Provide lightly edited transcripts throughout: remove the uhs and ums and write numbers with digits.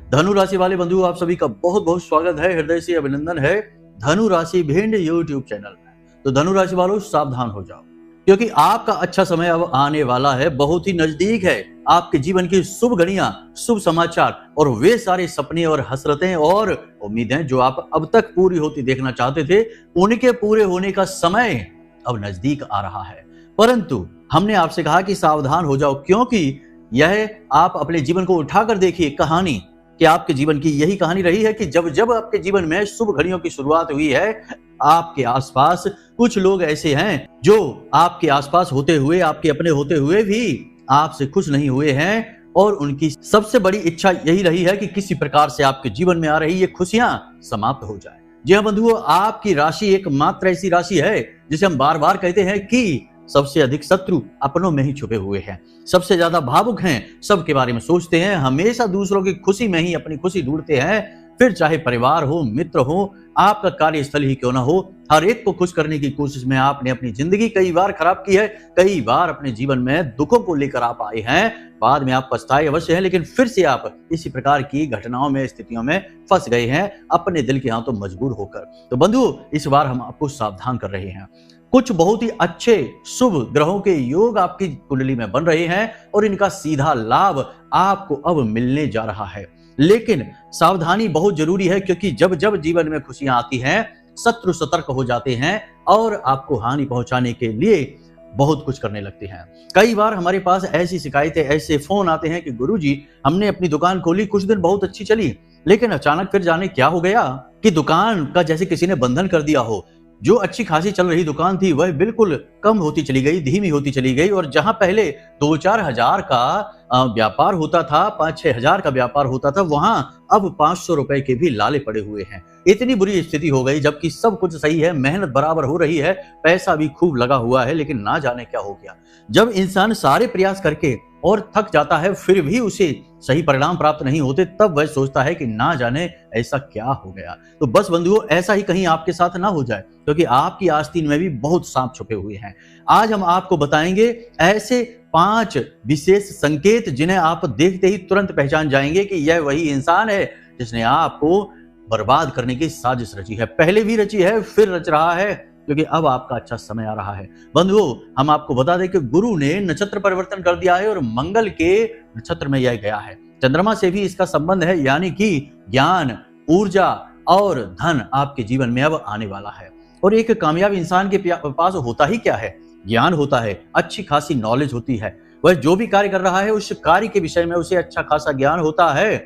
धनु राशि वाले बंधु, आप सभी का बहुत बहुत स्वागत है, हृदय से अभिनंदन है धनु राशि भिंड यूट्यूब चैनल में। तो धनु राशि वालों, सावधान हो जाओ, क्योंकि आपका अच्छा समय अब आने वाला है, बहुत ही नजदीक है। आपके जीवन की शुभ घड़ियां, शुभ समाचार और वे सारे सपने और हसरतें और उम्मीदें जो आप अब तक पूरी होती देखना चाहते थे, उनके पूरे होने का समय अब नजदीक आ रहा है। परंतु हमने आपसे कहा कि सावधान हो जाओ, क्योंकि यह आप अपने जीवन को उठाकर देखिए कहानी कि आपके जीवन की यही कहानी रही है कि जब जब आपके जीवन में शुभ घड़ियों की शुरुआत हुई है, आपके आसपास कुछ लोग ऐसे हैं जो आपके आसपास होते हुए, आपके अपने होते हुए भी आपसे खुश नहीं हुए हैं, और उनकी सबसे बड़ी इच्छा यही रही है कि किसी प्रकार से आपके जीवन में आ रही ये खुशियां समाप्त हो जाए। जी हाँ बंधुओं, आपकी राशि एकमात्र ऐसी राशि है जिसे हम बार बार कहते हैं कि सबसे अधिक शत्रु अपनों में ही छुपे हुए हैं, सबसे ज्यादा भावुक हैं, सबके बारे में सोचते हैं, हमेशा दूसरों की खुशी में ही अपनी खुशी ढूंढते हैं। फिर चाहे परिवार हो, मित्र हो, आपका कार्यस्थल ही क्यों ना हो, हर एक को खुश करने की कोशिश में आपने अपनी जिंदगी कई बार खराब की है, कई बार अपने जीवन में दुखों को लेकर आप आए हैं। बाद में आप पछताए अवश्य हैं, लेकिन फिर से आप इसी प्रकार की घटनाओं में, स्थितियों में फंस गए हैं अपने दिल के हाथों मजबूर होकर। तो बंधु, इस बार हम आपको सावधान कर रहे हैं। कुछ बहुत ही अच्छे शुभ ग्रहों के योग आपकी कुंडली में बन रहे हैं और इनका सीधा लाभ आपको अब मिलने जा रहा है। लेकिन सावधानी बहुत जरूरी है, क्योंकि जब जब जीवन में खुशियां आती हैं, शत्रु सतर्क हो जाते हैं और आपको हानि पहुंचाने के लिए बहुत कुछ करने लगते हैं। कई बार हमारे पास ऐसी शिकायतें, ऐसे फोन आते हैं कि गुरुजी, हमने अपनी दुकान खोली, कुछ दिन बहुत अच्छी चली, लेकिन अचानक फिर जाने क्या हो गया कि दुकान का जैसे किसी ने बंधन कर दिया हो। जो अच्छी खासी चल रही दुकान थी वह बिल्कुल कम होती चली गई, धीमी होती चली गई, और जहां पहले 2-4 हजार का व्यापार होता था, 5-6 हजार का व्यापार होता था, वहां अब 500 रुपए के भी लाले पड़े हुए हैं। इतनी बुरी स्थिति हो गई, जबकि सब कुछ सही है, मेहनत बराबर हो रही है, पैसा भी खूब लगा हुआ है, लेकिन ना जाने क्या हो गया। जब इंसान सारे प्रयास करके और थक जाता है, फिर भी उसे सही परिणाम प्राप्त नहीं होते, तब वह सोचता है कि ना जाने ऐसा क्या हो गया। तो बस बंधुओं, ऐसा ही कहीं आपके साथ ना हो जाए, क्योंकि आपकी आस्तीन में भी बहुत सांप छुपे हुए हैं। आज हम आपको बताएंगे ऐसे 5 विशेष संकेत जिन्हें आप देखते ही तुरंत पहचान जाएंगे कि यह वही इंसान है जिसने आपको बर्बाद करने की साजिश रची है। पहले भी रची है, फिर रच रहा है, क्योंकि अब आपका अच्छा समय आ रहा है। बंधुओं, हम आपको बता दें कि गुरु ने नक्षत्र परिवर्तन कर दिया है और मंगल के नक्षत्र में यह गया है। चंद्रमा से भी इसका संबंध है, यानी कि ज्ञान, ऊर्जा और धन आपके जीवन में अब आने वाला है। और एक कामयाब इंसान के पास होता ही क्या है? ज्ञान होता है, अच्छी खासी नॉलेज होती है, वह जो भी कार्य कर रहा है उस कार्य के विषय में उसे अच्छा खासा ज्ञान होता है।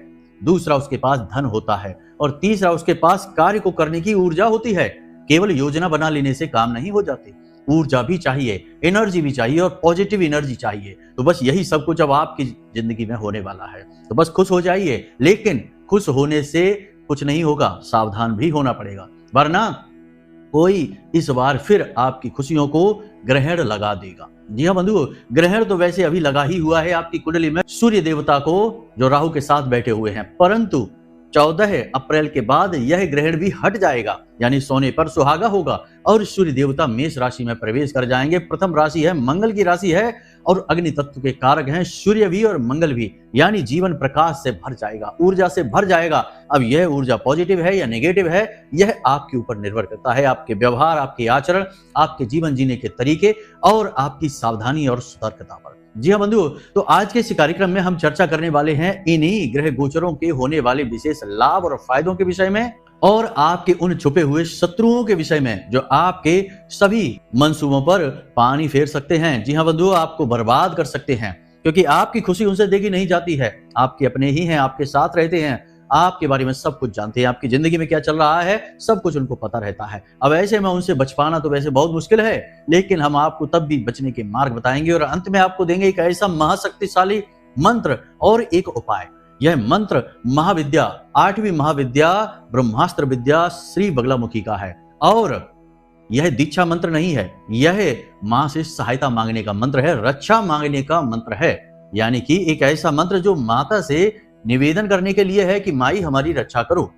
दूसरा, उसके पास धन होता है, और तीसरा, उसके पास कार्य को करने की ऊर्जा होती है। केवल योजना बना लेने से काम नहीं हो जाते, ऊर्जा भी चाहिए, एनर्जी भी चाहिए और पॉजिटिव एनर्जी चाहिए। तो बस यही सब कुछ अब आपकी जिंदगी में होने वाला है। तो बस खुश हो जाइए, लेकिन खुश होने से कुछ नहीं होगा, सावधान भी होना पड़ेगा, वरना कोई इस बार फिर आपकी खुशियों को ग्रहण लगा देगा। जी हाँ बंधुओं, ग्रहण तो वैसे अभी लगा ही हुआ है आपकी कुंडली में, सूर्य देवता को जो राहु के साथ बैठे हुए हैं, परंतु 14 अप्रैल के बाद यह ग्रहण भी हट जाएगा, यानी सोने पर सुहागा होगा और सूर्य देवता मेष राशि में प्रवेश कर जाएंगे। प्रथम राशि है, मंगल की राशि है, और अग्नि तत्व के कारक हैं सूर्य भी और मंगल भी, यानी जीवन प्रकाश से भर जाएगा, ऊर्जा से भर जाएगा। अब यह ऊर्जा पॉजिटिव है या नेगेटिव है, यह आपके ऊपर निर्भर करता है, आपके व्यवहार, आपके आचरण, आपके जीवन जीने के तरीके और आपकी सावधानी और सतर्कता पर। जी हाँ बंधुओं, तो आज के इस कार्यक्रम में हम चर्चा करने वाले हैं इन्हीं ग्रह गोचरों के होने वाले विशेष लाभ और फायदों के विषय में, और आपके उन छुपे हुए शत्रुओं के विषय में जो आपके सभी मंसूबों पर पानी फेर सकते हैं। जी हाँ बंधुओं, आपको बर्बाद कर सकते हैं, क्योंकि आपकी खुशी उनसे देखी नहीं जाती है। आपके अपने ही हैं, आपके साथ रहते हैं, आपके बारे में सब कुछ जानते हैं, आपकी जिंदगी में क्या चल रहा है सब कुछ उनको पता रहता है। अब ऐसे में उनसे बच पाना तो वैसे बहुत मुश्किल है, लेकिन हम आपको तब भी बचने के मार्ग बताएंगे, और अंत में आपको देंगे एक ऐसा महाशक्तिशाली मंत्र और एक उपाय। यह मंत्र महाविद्या, 8वीं महाविद्या ब्रह्मास्त्र विद्या श्री बगलामुखी का है, और यह दीक्षा मंत्र नहीं है, यह मां से सहायता मांगने का मंत्र है, रक्षा मांगने का मंत्र है। यानी कि एक ऐसा मंत्र जो माता से निवेदन करने के लिए है कि माई हमारी रक्षा करो।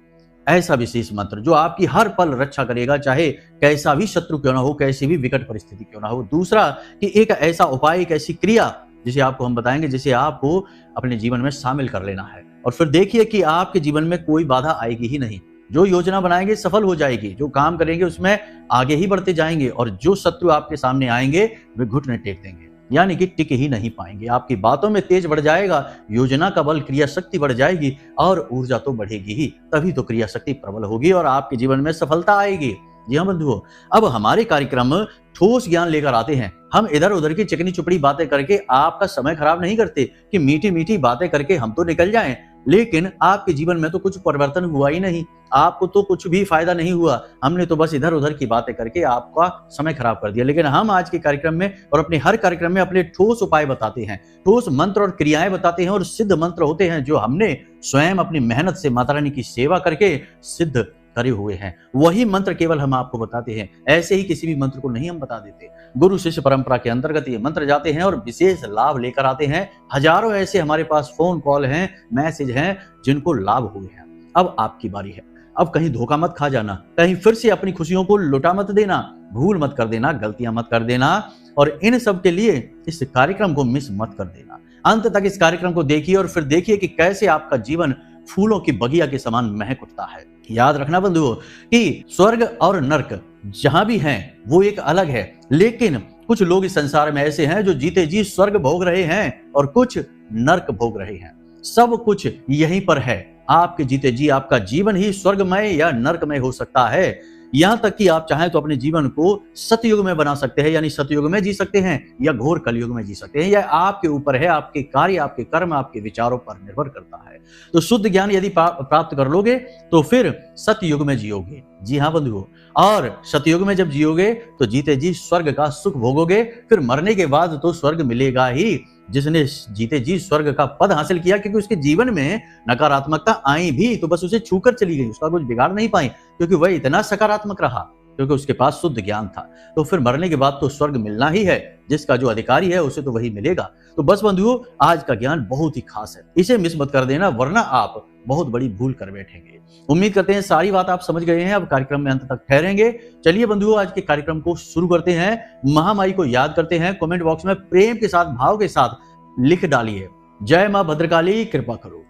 ऐसा विशेष मंत्र जो आपकी हर पल रक्षा करेगा, चाहे कैसा भी शत्रु क्यों ना हो, कैसी भी विकट परिस्थिति क्यों ना हो। दूसरा कि एक ऐसा उपाय, एक ऐसी क्रिया जिसे आपको हम बताएंगे, जिसे आपको अपने जीवन में शामिल कर लेना है, और फिर देखिए कि आपके जीवन में कोई बाधा आएगी ही नहीं। जो योजना बनाएंगे सफल हो जाएगी, जो काम करेंगे उसमें आगे ही बढ़ते जाएंगे, और जो शत्रु आपके सामने आएंगे वे घुटने टेक देंगे, यानी कि टिक ही नहीं पाएंगे। आपकी बातों में तेज बढ़ जाएगा, योजना का बल, क्रिया शक्ति बढ़ जाएगी, और ऊर्जा तो बढ़ेगी ही, तभी तो क्रिया शक्ति प्रबल होगी और आपके जीवन में सफलता आएगी। जी हाँ बंधुओं, अब हमारे कार्यक्रम ठोस ज्ञान लेकर आते हैं। हम इधर उधर की चिकनी चुपड़ी बातें करके आपका समय खराब नहीं करते कि मीठी मीठी बातें करके हम तो निकल जाएं, लेकिन आपके जीवन में तो कुछ परिवर्तन हुआ ही नहीं, आपको तो कुछ भी फायदा नहीं हुआ। हमने तो बस इधर उधर की बातें करके आपका समय खराब कर दिया। लेकिन हम आज के कार्यक्रम में और अपने हर कार्यक्रम में अपने ठोस उपाय बताते हैं, ठोस मंत्र और क्रियाएं बताते हैं, और सिद्ध मंत्र होते हैं जो हमने स्वयं अपनी मेहनत से माता रानी की सेवा करके सिद्ध करे हुए हैं। वही मंत्र केवल हम आपको बताते हैं, ऐसे ही किसी भी मंत्र को नहीं हम बता देते। गुरु शिष्य परंपरा के अंतर्गत ये मंत्र जाते हैं और विशेष लाभ लेकर आते हैं। हजारों ऐसे हमारे पास फोन कॉल हैं, मैसेज हैं जिनको लाभ हुए हैं। अब आपकी बारी है। अब कहीं धोखा मत खा जाना, कहीं फिर से अपनी खुशियों को लुटा मत देना, भूल मत कर देना, गलतियां मत कर देना, और इन सब के लिए इस कार्यक्रम को मिस मत कर देना। अंत तक इस कार्यक्रम को देखिए और फिर देखिए कि कैसे आपका जीवन फूलों की बगिया के समान महक उठता है। याद रखना बंधुओं कि स्वर्ग और नर्क जहां भी हैं वो एक अलग है, लेकिन कुछ लोग इस संसार में ऐसे हैं जो जीते जी स्वर्ग भोग रहे हैं और कुछ नर्क भोग रहे हैं। सब कुछ यहीं पर है। आपके जीते जी आपका जीवन ही स्वर्गमय या नर्कमय हो सकता है। यहां तक कि आप चाहें तो अपने जीवन को सतयुग में बना सकते हैं, यानी सतयुग में जी सकते हैं, या घोर कलयुग में जी सकते हैं। यह आपके ऊपर है, आपके कार्य, आपके कर्म, आपके विचारों पर निर्भर करता है। तो शुद्ध ज्ञान यदि प्राप्त कर लोगे तो फिर सतयुग में जियोगे। जी हाँ बंधुओं, और सतयुग में जब जियोगे तो जीते जी स्वर्ग का सुख भोगोगे। फिर मरने के बाद तो स्वर्ग मिलेगा ही। जिसने जीते जी स्वर्ग का पद हासिल किया, क्योंकि उसके जीवन में नकारात्मकता आई भी तो बस उसे छूकर चली गई, उसका कुछ बिगाड़ नहीं पाई, क्योंकि वह इतना सकारात्मक रहा, क्योंकि उसके पास शुद्ध ज्ञान था। तो फिर मरने के बाद तो स्वर्ग मिलना ही है, जिसका जो अधिकारी है उसे तो वही मिलेगा। तो बस बंधुओं, आज का ज्ञान बहुत ही खास है, इसे मिस मत कर देना, वरना आप बहुत बड़ी भूल कर बैठेंगे। उम्मीद करते हैं सारी बात आप समझ गए हैं। अब कार्यक्रम में अंत तक ठहरेंगे। चलिए बंधुओं, आज के कार्यक्रम को शुरू करते हैं। महामाई को याद करते हैं। कमेंट बॉक्स में प्रेम के साथ, भाव के साथ लिख डालिए, जय मां भद्रकाली कृपा करो।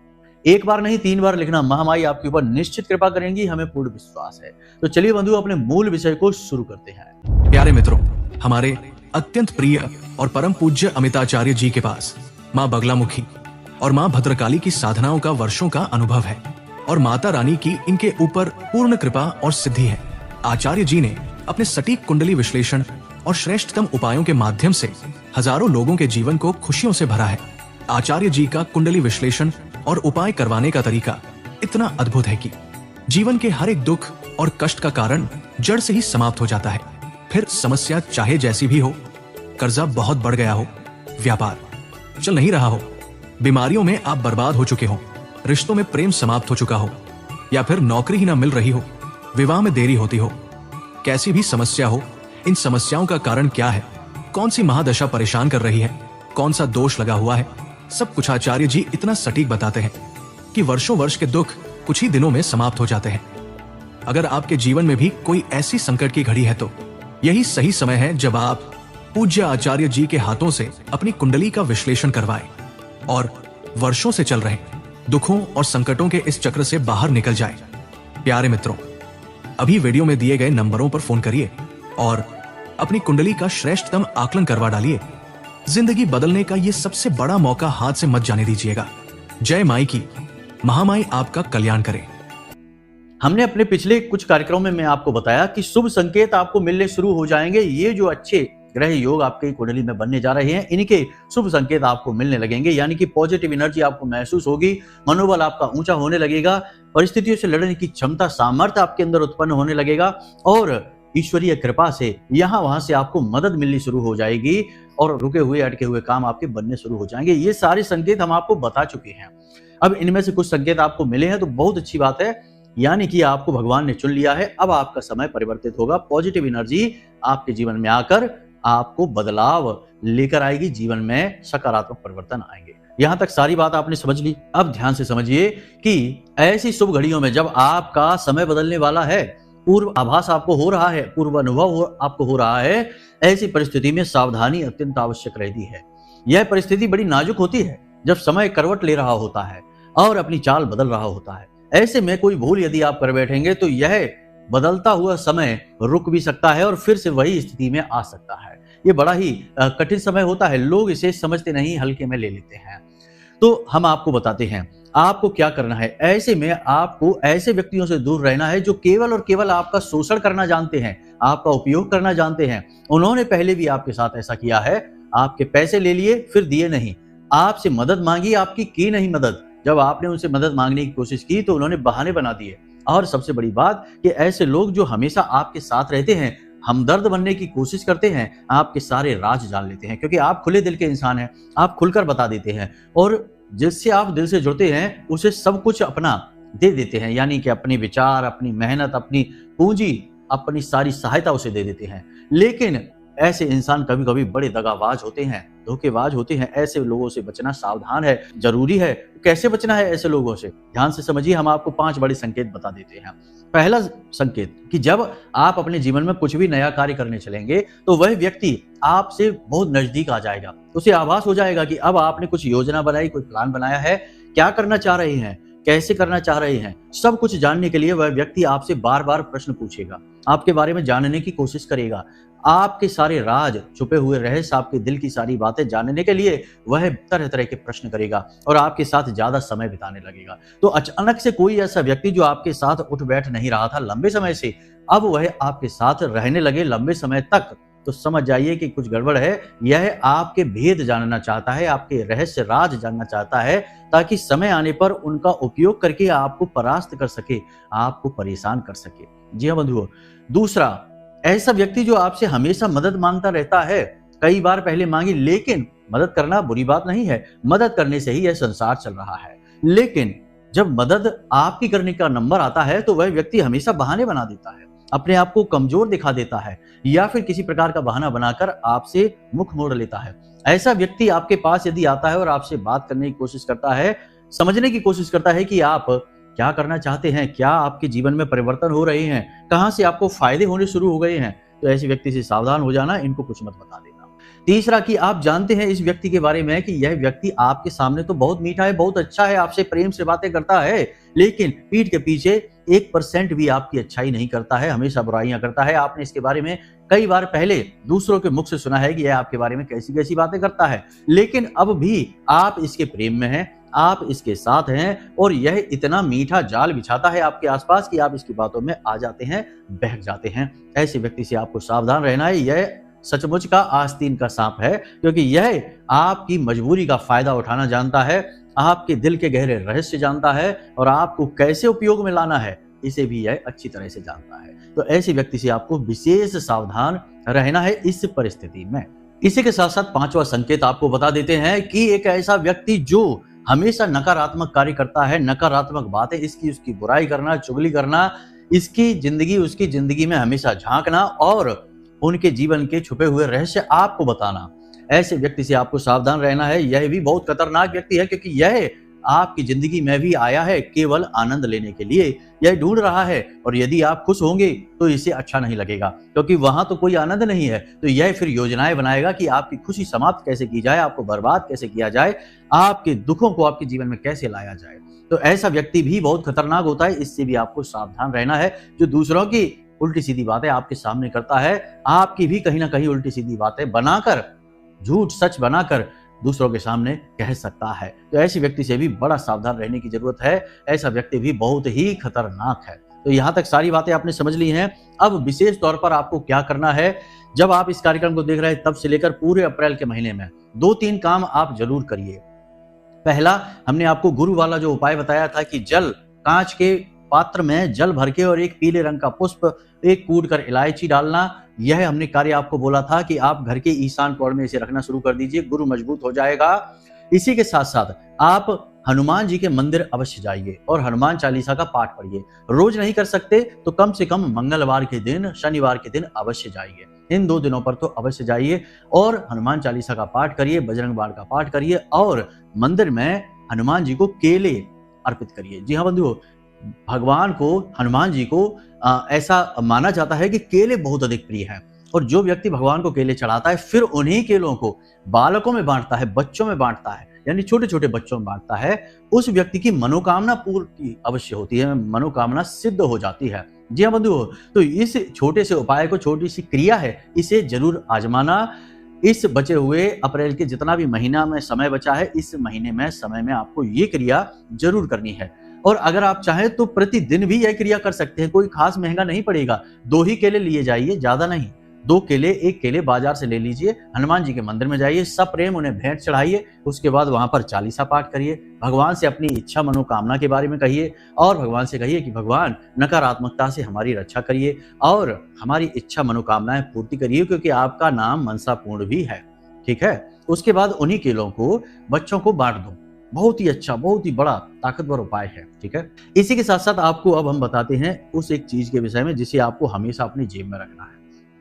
एक बार नहीं 3 बार लिखना। महामाई आपके ऊपर निश्चित कृपा करेंगी, हमें पूर्ण विश्वास है। तो चलिए बंधुओं, अपने मूल विषय को शुरू करते हैं। प्यारे मित्रों, हमारे अत्यंत प्रिय और परम पूज्य अमिताचार्य जी के पास माँ बगलामुखी और माँ भद्रकाली की साधनाओं का वर्षों का अनुभव है, और माता रानी की इनके ऊपर पूर्ण कृपा और सिद्धि है। आचार्य जी ने अपने सटीक कुंडली विश्लेषण और श्रेष्ठतम उपायों के माध्यम से हजारों लोगों के जीवन को खुशियों से भरा है। आचार्य जी का कुंडली विश्लेषण और उपाय करवाने का तरीका इतना अद्भुत है कि जीवन के हर एक दुख और कष्ट का कारण जड़ से ही समाप्त हो जाता है। फिर समस्या चाहे जैसी भी हो, कर्जा बहुत बढ़ गया हो, व्यापार चल नहीं रहा हो, बीमारियों में आप बर्बाद हो चुके हो, रिश्तों में प्रेम समाप्त हो चुका हो, या फिर नौकरी ही ना मिल रही हो, विवाह में देरी होती हो, कैसी भी समस्या हो, इन समस्याओं का कारण क्या है, कौन सी महादशा परेशान कर रही है, कौन सा दोष लगा हुआ है, सब कुछ आचार्य जी इतना सटीक बताते हैं कि वर्षों वर्ष के दुख कुछ ही दिनों में समाप्त हो जाते हैं। अगर आपके जीवन में भी कोई ऐसी संकट की घड़ी है तो यही सही समय है जब आप पूज्य आचार्य जी के हाथों से अपनी कुंडली का विश्लेषण करवाएं और वर्षों से चल रहे दुखों और संकटों के इस चक्र से बाहर निकल जाएं। प्यारे मित्रों, अभी वीडियो में दिए गए नंबरों पर फोन करिए और अपनी कुंडली का श्रेष्ठतम आकलन करवा डालिए। जिंदगी बदलने का ये सबसे बड़ा मौका हाथ से मत जाने दीजिएगा। जय माई की, महामाई आपका कल्याण करे। हमने अपने पिछले कुछ कार्यक्रमों में आपको बताया कि शुभ संकेत आपको मिलने शुरू हो जाएंगे। ये जो अच्छे ग्रह योग आपके कुंडली में बनने जा रहे हैं, इनके शुभ संकेत आपको मिलने लगेंगे, यानी कि पॉजिटिव एनर्जी आपको महसूस होगी, मनोबल आपका ऊंचा होने लगेगा, परिस्थितियों से लड़ने की क्षमता, सामर्थ्य आपके अंदर उत्पन्न होने लगेगा, और ईश्वरीय कृपा से यहाँ वहां से आपको मदद मिलनी शुरू हो जाएगी, और रुके हुए अटके हुए काम आपके बनने शुरू हो जाएंगे। ये सारे संकेत हम आपको बता चुके हैं। अब इनमें से कुछ संकेत आपको मिले हैं तो बहुत अच्छी बात है, यानी कि आपको भगवान ने चुन लिया है। अब आपका समय परिवर्तित होगा, पॉजिटिव एनर्जी आपके जीवन में आकर आपको बदलाव लेकर आएगी, जीवन में सकारात्मक परिवर्तन आएंगे। यहां तक सारी बात आपने समझ ली। अब ध्यान से समझिए कि ऐसी शुभ घड़ियों में जब आपका समय बदलने वाला है, पूर्व आभास आपको हो रहा है, पूर्व अनुभव आपको हो रहा है, ऐसी परिस्थिति में सावधानी अत्यंत आवश्यक रहती है। यह परिस्थिति बड़ी नाजुक होती है जब समय करवट ले रहा होता है। और अपनी चाल बदल रहा होता है। ऐसे में कोई भूल यदि आप कर बैठेंगे तो यह बदलता हुआ समय रुक भी सकता है और फिर से वही स्थिति में आ सकता है। ये बड़ा ही कठिन समय होता है, लोग इसे समझते नहीं, हल्के में ले लेते हैं। तो हम आपको बताते हैं आपको क्या करना है। ऐसे में आपको ऐसे व्यक्तियों से दूर रहना है जो केवल और केवल आपका शोषण करना जानते हैं, आपका उपयोग करना जानते हैं। उन्होंने पहले भी आपके साथ ऐसा किया है, आपके पैसे ले लिए फिर दिए नहीं, आपसे मदद मांगी, आपकी की नहीं मदद। जब आपने उनसे मदद मांगने की कोशिश की तो उन्होंने बहाने बना दिए। और सबसे बड़ी बात कि ऐसे लोग जो हमेशा आपके साथ रहते हैं, हमदर्द बनने की कोशिश करते हैं, आपके सारे राज जान लेते हैं, क्योंकि आप खुले दिल के इंसान हैं, आप खुलकर बता देते हैं और जिससे आप दिल से जुड़ते हैं उसे सब कुछ अपना दे देते हैं, यानी कि अपने विचार, अपनी मेहनत, अपनी पूंजी, अपनी सारी सहायता उसे दे देते हैं। लेकिन ऐसे इंसान कभी कभी बड़े दगाबाज होते हैं, धोखेबाज होते हैं। ऐसे लोगों से बचना सावधान है, जरूरी है। कैसे बचना है ऐसे लोगों से, ध्यान से समझिए। हम आपको 5 बड़े संकेत बता देते हैं। पहला संकेत कि जब आप अपने जीवन में कुछ भी नया कार्य करने चलेंगे तो वह व्यक्ति आपसे बहुत नजदीक आ जाएगा। उसे आभास हो जाएगा कि अब आपने कुछ योजना बनाई, कुछ प्लान बनाया है, क्या करना चाह रहे हैं, कैसे करना चाह रहे हैं, सब कुछ जानने के लिए वह व्यक्ति आपसे बार बार प्रश्न पूछेगा, आपके बारे में जानने की कोशिश करेगा। आपके सारे राज, छुपे हुए रहस्य, आपके दिल की सारी बातें जानने के लिए वह तरह तरह के प्रश्न करेगा और आपके साथ ज्यादा समय बिताने लगेगा। तो अचानक से कोई ऐसा व्यक्ति जो आपके साथ उठ बैठ नहीं रहा था लंबे समय से, अब वह आपके साथ रहने लगे लंबे समय तक, तो समझ जाइए कि कुछ गड़बड़ है। यह आपके भेद जानना चाहता है, आपके रहस्य राज जानना चाहता है, ताकि समय आने पर उनका उपयोग करके आपको परास्त कर सके, आपको परेशान कर सके। जी हाँ बंधुओं। दूसरा, ऐसा व्यक्ति जो आपसे हमेशा मदद मांगता रहता है, कई बार पहले मांगी, लेकिन मदद करना बुरी बात नहीं है, मदद करने से ही यह संसार चल रहा है। लेकिन जब मदद आपकी करने का नंबर आता है तो वह व्यक्ति हमेशा बहाने बना देता है, अपने आप को कमजोर दिखा देता है या फिर किसी प्रकार का बहाना बनाकर आपसे मुख मोड़ लेता है। ऐसा व्यक्ति आपके पास यदि आता है और आपसे बात करने की कोशिश करता है, समझने की कोशिश करता है कि आप क्या करना चाहते हैं, क्या आपके जीवन में परिवर्तन हो रहे हैं, कहां से आपको फायदे होने शुरू हो गए हैं, तो ऐसे व्यक्ति से सावधान हो जाना, इनको कुछ मत बता देना। तीसरा कि आप जानते हैं इस व्यक्ति के बारे में कि यह व्यक्ति आपके सामने तो बहुत मीठा है, बहुत अच्छा है, आपसे प्रेम से बातें करता है, लेकिन पीठ के पीछे 1% भी आपकी अच्छाई नहीं करता है, हमेशा बुराइयां करता है। आपने इसके बारे में कई बार पहले दूसरों के मुख से सुना है कि यह आपके बारे में कैसी कैसी बातें करता है, लेकिन अब भी आप इसके प्रेम में हैं, आप इसके साथ हैं और यह इतना मीठा जाल बिछाता है आपके आसपास कि आप इसकी बातों में आ जाते हैं, बहक जाते हैं। ऐसे व्यक्ति से आपको सावधान रहना है। यह सचमुच का आस्तीन का सांप है, क्योंकि यह आपकी मजबूरी का फायदा उठाना जानता है, आपके दिल के गहरे रहस्य जानता है और आपको कैसे उपयोग में लाना है इसे भी यह अच्छी तरह से जानता है। तो ऐसे व्यक्ति से आपको विशेष सावधान रहना है इस परिस्थिति में। इसी के साथ साथ 5वां संकेत आपको बता देते हैं कि एक ऐसा व्यक्ति जो हमेशा नकारात्मक कार्य करता है, नकारात्मक बातें, इसकी उसकी बुराई करना, चुगली करना, इसकी जिंदगी उसकी जिंदगी में हमेशा झांकना और उनके जीवन के छुपे हुए रहस्य आपको बताना, ऐसे व्यक्ति से आपको सावधान रहना है। यह भी बहुत खतरनाक व्यक्ति है, क्योंकि यह आपकी जिंदगी में भी आया है केवल आनंद लेने के लिए। यह ढूंढ रहा है और यदि आप खुश होंगे तो इसे अच्छा नहीं लगेगा, क्योंकि वहां तो कोई आनंद नहीं है। तो यह फिर योजनाएं बनाएगा कि आपकी खुशी समाप्त कैसे की जाए, आपको बर्बाद कैसे किया जाए, आपके दुखों को आपके जीवन में कैसे लाया जाए। तो ऐसा व्यक्ति भी बहुत खतरनाक होता है, इससे भी आपको सावधान रहना है। जो दूसरों की उल्टी सीधी बातें आपके सामने करता है, आपकी भी कहीं ना कहीं उल्टी सीधी बातें बनाकर, झूठ सच बनाकर दूसरों के सामने कह सकता है। तो ऐसे व्यक्ति से भी बड़ा सावधान रहने की जरूरत है। ऐसा व्यक्ति भी बहुत ही खतरनाक है। तो यहाँ तक सारी बातें आपने समझ ली हैं। अब विशेष तौर पर आपको क्या करना है, जब आप इस कार्यक्रम को देख रहे हैं तब से लेकर पूरे अप्रैल के महीने में 2-3 काम आप जरूर करिए। पहला, हमने आपको गुरु वाला जो उपाय बताया था कि जल, कांच के पात्र में जल भर के और एक पीले रंग का पुष्प, एक कूट कर इलायची डालना, यह हमने कार्य आपको बोला था कि आप घर के ईशान कोण में इसे रखना शुरू कर दीजिए, गुरु मजबूत हो जाएगा। इसी के साथ साथ आप हनुमान जी के मंदिर अवश्य जाइए और हनुमान चालीसा का पाठ पढ़िए। रोज नहीं कर सकते तो कम से कम मंगलवार के दिन, शनिवार के दिन अवश्य जाइए। इन 2 दिनों पर तो अवश्य जाइए और हनुमान चालीसा का पाठ करिए, बजरंग बाण का पाठ करिए और मंदिर में हनुमान जी को केले अर्पित करिए। जी हाँ बंधुओं, भगवान को, हनुमान जी को ऐसा माना जाता है कि केले बहुत अधिक प्रिय हैं और जो व्यक्ति भगवान को केले चढ़ाता है फिर उन्हीं केलों को बालकों में बांटता है, बच्चों में बांटता है, यानी छोटे छोटे बच्चों में बांटता है, उस व्यक्ति की मनोकामना पूर्ति अवश्य होती है, मनोकामना सिद्ध हो जाती है। जी हाँ बंधुओं, तो इस छोटे से उपाय को, छोटी सी क्रिया है, इसे जरूर आजमाना। इस बचे हुए अप्रैल के जितना भी महीना में समय बचा है, इस महीने में समय में आपको ये क्रिया जरूर करनी है। और अगर आप चाहें तो प्रतिदिन भी यह क्रिया कर सकते हैं, कोई खास महंगा नहीं पड़ेगा। 2 ही केले लिए जाइए, ज्यादा नहीं। 2 केले, 1 केले बाजार से ले लीजिए, हनुमान जी के मंदिर में जाइए, सप्रेम उन्हें भेंट चढ़ाइए, उसके बाद वहां पर चालीसा पाठ करिए, भगवान से अपनी इच्छा मनोकामना के बारे में कहिए और भगवान से कहिए कि भगवान नकारात्मकता से हमारी रक्षा करिए और हमारी इच्छा मनोकामनाएं पूर्ति करिए, क्योंकि आपका नाम मनसा पूर्ण भी है। ठीक है। उसके बाद उन्हीं केलों को बच्चों को बांट दो। बहुत ही अच्छा, बहुत ही बड़ा ताकतवर उपाय है। ठीक है। इसी के साथ साथ आपको अब हम बताते हैं उस एक चीज के विषय में जिसे आपको हमेशा अपनी जेब में रखना है।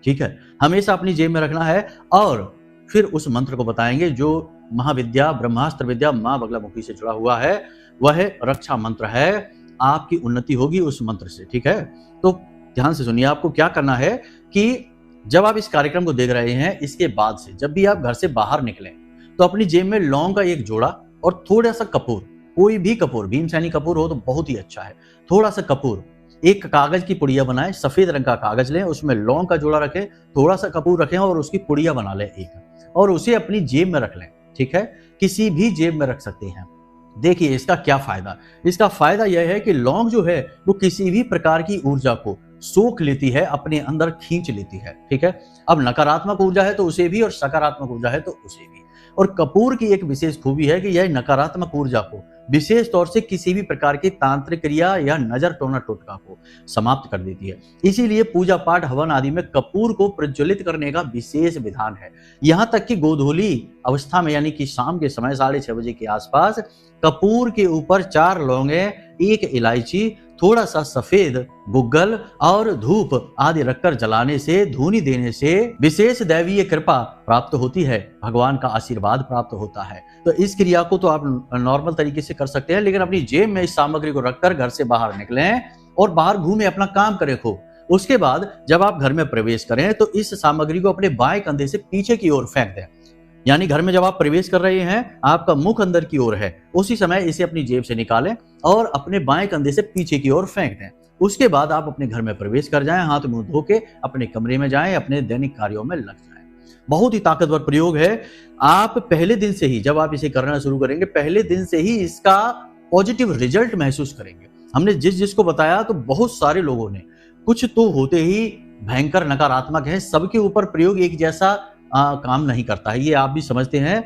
ठीक है, हमेशा अपनी जेब में रखना है। और फिर उस मंत्र को बताएंगे जो महाविद्या, ब्रह्मास्त्र विद्या मां बगलामुखी से जुड़ा हुआ है। वह रक्षा मंत्र है, आपकी उन्नति होगी उस मंत्र से। ठीक है, तो ध्यान से सुनिए। आपको क्या करना है कि जब आप इस कार्यक्रम को देख रहे हैं, इसके बाद से जब भी आप घर से बाहर निकलें तो अपनी जेब में लौंग का एक जोड़ा और थोड़ा सा कपूर, कोई भी कपूर, भीमसेनी कपूर हो तो बहुत ही अच्छा है, थोड़ा सा कपूर, एक कागज की पुड़िया बनाएं, सफेद रंग का कागज लें, उसमें लौंग का जोड़ा रखें, थोड़ा सा कपूर रखें और उसकी पुड़िया बना लें एक, और उसे अपनी जेब में रख लें। ठीक है, किसी भी जेब में रख सकते हैं। देखिए इसका क्या फायदा, इसका फायदा यह है कि लौंग जो है वो किसी भी प्रकार की ऊर्जा को सोख लेती है, अपने अंदर खींच लेती है। ठीक है, अब नकारात्मक ऊर्जा है तो उसे भी और सकारात्मक ऊर्जा है तो उसे भी। और कपूर की एक विशेष खूबी है कि यह नकारात्मक ऊर्जा को, विशेष तौर से किसी भी प्रकार की तांत्रिक क्रिया या नजर टोना टोटका को समाप्त कर देती है। इसीलिए पूजा पाठ हवन आदि में कपूर को प्रज्वलित करने का विशेष विधान है। यहाँ तक कि गोधूली अवस्था में, यानी कि शाम के समय 6:30 बजे के आसपास, कपूर के ऊपर 4 लौंगे, 1 इलायची, थोड़ा सा सफेद गुग्गल और धूप आदि रखकर जलाने से, धूनी देने से विशेष दैवीय कृपा प्राप्त होती है, भगवान का आशीर्वाद प्राप्त होता है। तो इस क्रिया को तो आप नॉर्मल तरीके से कर सकते हैं, लेकिन अपनी जेब में इस सामग्री को रखकर घर से बाहर निकलें और बाहर घूमे, अपना काम करें खूब। उसके बाद जब आप घर में प्रवेश करें तो इस सामग्री को अपने बाएं कंधे से पीछे की ओर फेंक दें। यानी घर में जब आप प्रवेश कर रहे हैं, आपका मुख अंदर की ओर है, उसी समय इसे अपनी जेब से निकालें और अपने बाएं कंधे से पीछे की ओर फेंक दें। उसके बाद आप अपने घर में प्रवेश कर जाएं, हाथ मुंह धो के अपने कमरे में जाएं, अपने दैनिक कार्यों में लग जाएं। बहुत ही ताकतवर प्रयोग है। आप पहले दिन से ही, जब आप इसे करना शुरू करेंगे, पहले दिन से ही इसका पॉजिटिव रिजल्ट महसूस करेंगे। हमने जिसको बताया तो बहुत सारे लोगों ने, कुछ तो होते ही भयंकर नकारात्मक है, सबके ऊपर प्रयोग एक जैसा काम नहीं करता है, ये आप भी समझते हैं।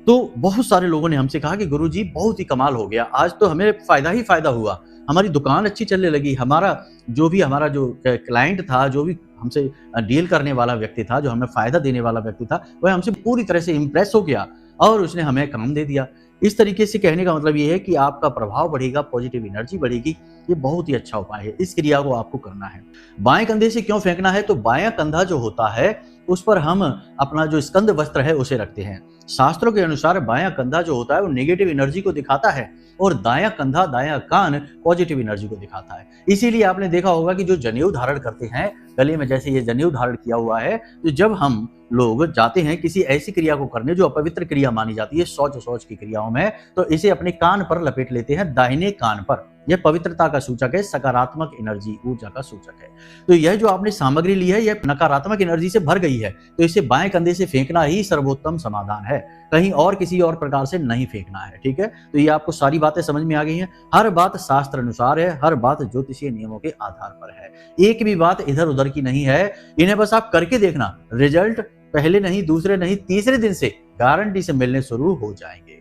तो बहुत सारे लोगों ने हमसे कहा कि गुरुजी बहुत ही कमाल हो गया, आज तो हमें फायदा ही फायदा हुआ, हमारी दुकान अच्छी चलने लगी, हमारा जो क्लाइंट था, जो भी हमसे डील करने वाला व्यक्ति था, जो हमें फायदा देने वाला व्यक्ति था, वह हमसे पूरी तरह से इंप्रेस हो गया और उसने हमें काम दे दिया। इस तरीके से कहने का मतलब ये है कि आपका प्रभाव बढ़ेगा, पॉजिटिव एनर्जी बढ़ेगी। ये बहुत ही अच्छा उपाय है, इस क्रिया को आपको करना है। बाएं कंधे से क्यों फेंकना है, तो बायां कंधा जो होता है उस पर हम अपना जो स्कंद वस्त्र है उसे रखते हैं। शास्त्रों के अनुसार बायां कंधा जो होता है वो नेगेटिव एनर्जी को दिखाता है और दायां कंधा, दायां कान पॉजिटिव एनर्जी को दिखाता है। इसीलिए आपने देखा होगा कि जो जनेऊ धारण करते हैं, गले में जैसे ये जनेऊ धारण किया हुआ है, तो जब हम लोग जाते हैं किसी ऐसी क्रिया को करने जो अपवित्र क्रिया मानी जाती है, शौच की क्रियाओं में, तो इसे अपने कान पर लपेट लेते हैं, दाहिने कान पर। यह पवित्रता का सूचक है, सकारात्मक एनर्जी, ऊर्जा का सूचक है। तो यह जो आपने सामग्री ली है, यह नकारात्मक एनर्जी से भर गई है, तो इसे बाएं कंधे से फेंकना ही सर्वोत्तम समाधान है, कहीं और किसी और प्रकार से नहीं फेंकना है। ठीक है, तो ये आपको सारी बातें समझ में आ गई हैं। हर बात शास्त्र अनुसार है, हर बात ज्योतिषीय नियमों के आधार पर है, एक भी बात इधर उधर की नहीं है। इन्हें बस आप करके देखना, रिजल्ट पहले नहीं, दूसरे नहीं, तीसरे दिन से गारंटी से मिलने शुरू हो जाएंगे।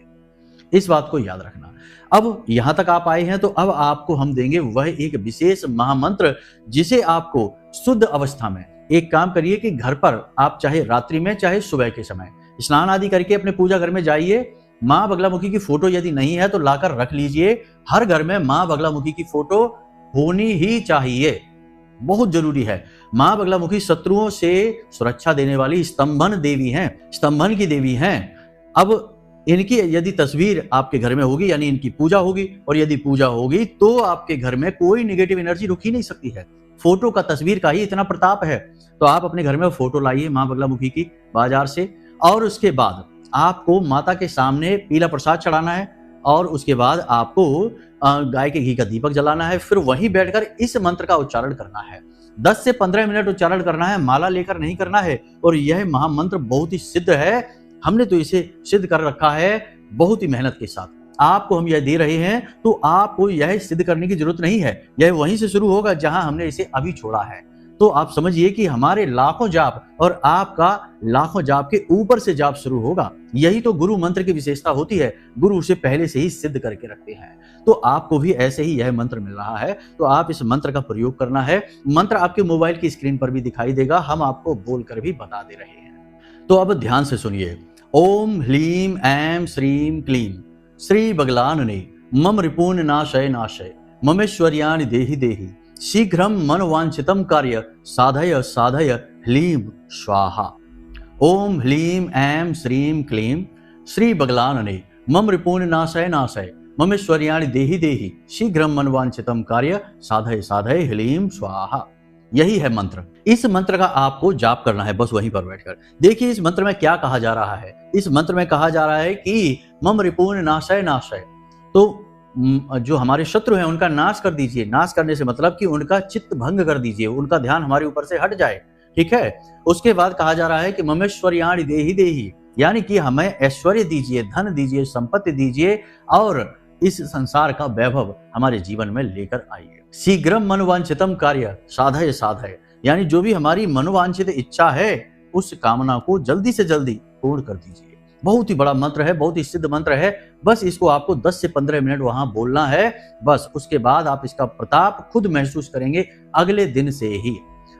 इस बात को याद रखना। अब यहां तक आप आए हैं तो अब आपको हम देंगे वह एक विशेष महामंत्र, जिसे आपको शुद्ध अवस्था में, एक काम करिए कि घर पर आप चाहे रात्रि में चाहे सुबह के समय स्नान आदि करके अपने पूजा घर में जाइए। मां बगलामुखी की फोटो यदि नहीं है तो लाकर रख लीजिए। हर घर में मां बगलामुखी की फोटो होनी ही चाहिए, बहुत जरूरी है। मां बगलामुखी शत्रुओं से सुरक्षा देने वाली स्तंभन देवी हैं, स्तंभन की देवी हैं। अब इनकी यदि तस्वीर आपके घर में होगी, यानी इनकी पूजा होगी, और यदि पूजा होगी तो आपके घर में कोई नेगेटिव एनर्जी रुक ही नहीं सकती है। फोटो का, तस्वीर का ही इतना प्रताप है। तो आप अपने घर में फोटो लाइए मां बगलामुखी की बाजार से, और उसके बाद आपको माता के सामने पीला प्रसाद चढ़ाना है और उसके बाद आपको गाय के घी का दीपक जलाना है। फिर वहीं बैठकर इस मंत्र का उच्चारण करना है। 10 से 15 मिनट उच्चारण करना है, माला लेकर नहीं करना है। और यह महामंत्र बहुत ही सिद्ध है, हमने तो इसे सिद्ध कर रखा है बहुत ही मेहनत के साथ। आपको हम यह दे रहे हैं तो आपको यह सिद्ध करने की जरूरत नहीं है, यह वहीं से शुरू होगा जहां हमने इसे अभी छोड़ा है। तो आप समझिए कि हमारे लाखों जाप और आपका लाखों जाप के ऊपर से जाप शुरू होगा। यही तो गुरु मंत्र की विशेषता होती है, गुरु उसे पहले से ही सिद्ध करके रखते हैं। तो आपको भी ऐसे ही यह मंत्र मिल रहा है, तो आप इस मंत्र का प्रयोग करना है। मंत्र आपके मोबाइल की स्क्रीन पर भी दिखाई देगा, हम आपको बोलकर भी बता दे रहे हैं। तो अब ध्यान से सुनिए। ओम ह्लीम ऐं श्रीम क्लीम श्री बगलानने मम रिपून नाशय नाशय ममेश्वर्यानि देहि देहि शीघ्रम मनवांछितम कार्य साधय साधय ह्लीम स्वाहा। ओम ह्लीम ऐं श्रीम क्लीम श्री बगलानने मम रिपून नाशय नाशय ममेश्वर्यानि देहि देहि शीघ्रम मनवांछितम कार्य साधय साधय ह्लीम स्वाहा। यही है मंत्र। इस मंत्र का आपको जाप करना है बस वहीं पर बैठकर। देखिए इस मंत्र में क्या कहा जा रहा है। इस मंत्र में कहा जा रहा है कि मम रिपून नाशय नाशय, तो जो हमारे शत्रु हैं उनका नाश कर दीजिए। नाश करने से मतलब कि उनका चित्त भंग कर दीजिए, उनका ध्यान हमारे ऊपर से हट जाए, ठीक है। उसके बाद कहा जा रहा है कि ममेश्वर्याणि देहि देहि, यानी कि हमें ऐश्वर्य दीजिए, धन दीजिए, संपत्ति दीजिए और इस संसार का वैभव हमारे जीवन में लेकर आइए। शीघ्रम मनोवांछितम कार्य साधय साधय, यानी जो भी हमारी मनोवांछित इच्छा है उस कामना को जल्दी से जल्दी पूर्ण कर दीजिए। बहुत ही बड़ा मंत्र है, बहुत ही सिद्ध मंत्र है। बस इसको आपको 10 से 15 मिनट वहां बोलना है बस। उसके बाद आप इसका प्रताप खुद महसूस करेंगे अगले दिन से ही।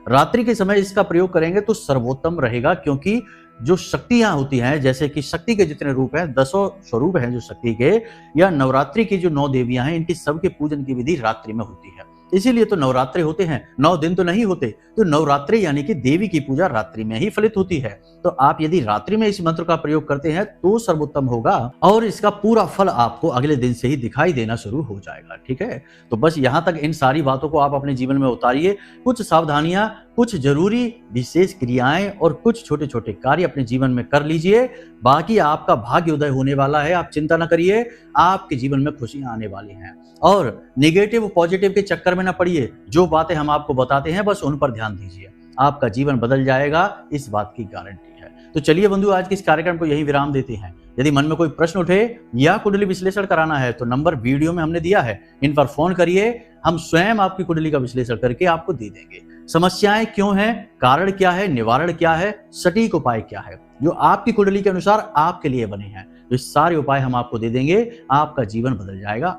रात्रि के समय इसका प्रयोग करेंगे तो सर्वोत्तम रहेगा, क्योंकि जो शक्तियां होती हैं, जैसे कि शक्ति के जितने रूप हैं, 10 स्वरूप हैं जो शक्ति के, या नवरात्रि की जो 9 देवियां हैं, इनकी सबके पूजन की विधि रात्रि में होती है। इसीलिए तो नवरात्रि होते हैं, 9 दिन तो नहीं होते। तो नवरात्रि यानी कि देवी की पूजा रात्रि में ही फलित होती है। तो आप यदि रात्रि में इस मंत्र का प्रयोग करते हैं तो सर्वोत्तम होगा और इसका पूरा फल आपको अगले दिन से ही दिखाई देना शुरू हो जाएगा, ठीक है। तो बस यहाँ तक इन सारी बातों को आप अपने जीवन में उतारिए। कुछ सावधानियां, कुछ जरूरी विशेष क्रियाएं और कुछ छोटे छोटे कार्य अपने जीवन में कर लीजिए। बाकी आपका भाग्य उदय होने वाला है, आप चिंता न करिए। आपके जीवन में खुशियां आने वाली हैं और नेगेटिव पॉजिटिव के चक्कर में न पड़िए। जो बातें हम आपको बताते हैं बस उन पर ध्यान दीजिए, आपका जीवन बदल जाएगा, इस बात की गारंटी है। तो चलिए बंधु, आज के इस कार्यक्रम को यही विराम देते हैं। यदि मन में कोई प्रश्न उठे या कुंडली विश्लेषण कराना है तो नंबर वीडियो में हमने दिया है, इन पर फोन करिए। हम स्वयं आपकी कुंडली का विश्लेषण करके आपको दे देंगे। समस्याएं क्यों हैं, कारण क्या है, निवारण क्या है, सटीक उपाय क्या है, जो आपकी कुंडली के अनुसार आपके लिए बने हैं, ये सारे उपाय हम आपको दे देंगे। आपका जीवन बदल जाएगा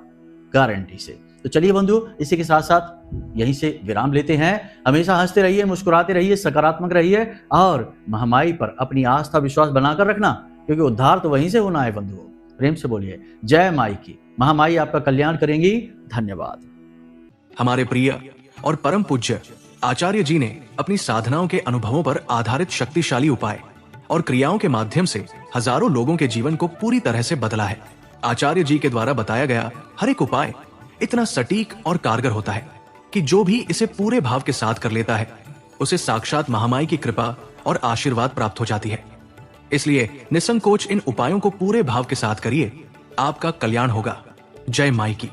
गारंटी से। तो चलिए बंधु, इसी के साथ साथ यहीं से विराम लेते हैं। हमेशा हंसते रहिए, मुस्कुराते रहिए, सकारात्मक रहिए और महामाई पर अपनी आस्था विश्वास बनाकर रखना, क्योंकि उद्धार तो वहीं से होना है बंधुओं। प्रेम से बोलिए जय माई की। महामाई आपका कल्याण करेंगी। धन्यवाद। हमारे प्रिय और परम पूज्य आचार्य जी ने अपनी साधनाओं के अनुभवों पर आधारित शक्तिशाली उपाय और क्रियाओं के माध्यम से हजारों लोगों के जीवन को पूरी तरह से बदला है। आचार्य जी के द्वारा बताया गया हर एक उपाय इतना सटीक और कारगर होता है कि जो भी इसे पूरे भाव के साथ कर लेता है उसे साक्षात महामाई की कृपा और आशीर्वाद प्राप्त हो जाती है। इसलिए निसंकोच इन उपायों को पूरे भाव के साथ करिए, आपका कल्याण होगा। जय माई की।